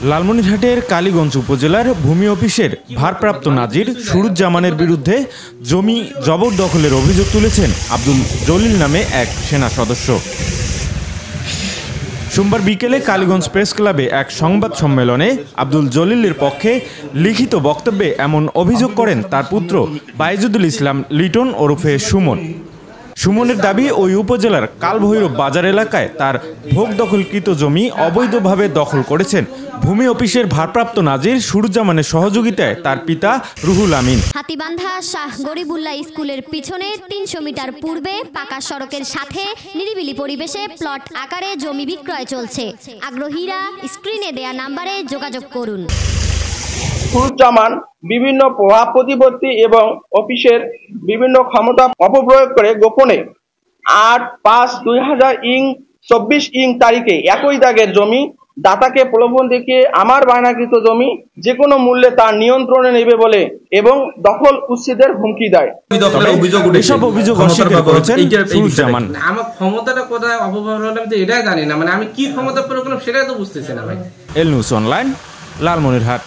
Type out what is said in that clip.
লালমনিরহাটের কালীগঞ্জ উপজেলার ভূমি অফিসের ভারপ্রাপ্ত নাজির সুরুজ্জামানের বিরুদ্ধে জমি জবরদখলের অভিযোগ তুলেছেন আব্দুল জলিল নামে এক সেনা সদস্য। সোমবার বিকেলে কালীগঞ্জ প্রেস ক্লাবে এক সংবাদ সম্মেলনে আব্দুল জলিলের পক্ষে লিখিত বক্তব্যে এমন অভিযোগ করেন তার পুত্র বাইজুদুল ইসলাম লিটন ওরফে সুমন। সুমনের দাবি, ওই উপজেলার কালভৈরব বাজার এলাকায় তার ভোগ দখলকৃত জমি অবৈধভাবে দখল করেছেন ভূমি অফিসের ভারপ্রাপ্ত নাজির সুরুজ্জামানের সহযোগিতায় তার পিতা রুহুল আমিন। হাতিবান্ধা শাহ গরিবুল্লাহ স্কুলের পিছনে ৩০০ মিটার পূর্বে পাকা সড়কের সাথে নিরিবিলি পরিবেশে প্লট আকারে জমি বিক্রয় চলছে। আগ্রহীরা স্ক্রিনে দেয়া নাম্বারে যোগাযোগ করুন। সুরুজ্জামান বিভিন্ন প্রভাব প্রতিপত্তি এবং অফিসের বিভিন্ন ক্ষমতা অপপ্রয়োগ করে গোপনে ৮/৫/২০২৪ তারিখে একই দাগের জমি দাতাকে প্রলোভন দেখিয়ে আমার বায়নাকৃত জমি যে কোনো মূল্যে তার নিয়ন্ত্রণে নেবে বলে এবং দখল উচ্ছেদের হুমকি দেয়। এসব অভিযোগ অস্বীকার করেছেন সুরুজ্জামান। আমার ক্ষমতাটা কোথায় অপব্যবহার হলো আমি তো এটাই জানি না, মানে আমি কি ক্ষমতা প্রয়োগ করলাম সেটাই তো বুঝতেছি না ভাই। এল নিউজ অনলাইন, লালমনিরহাট।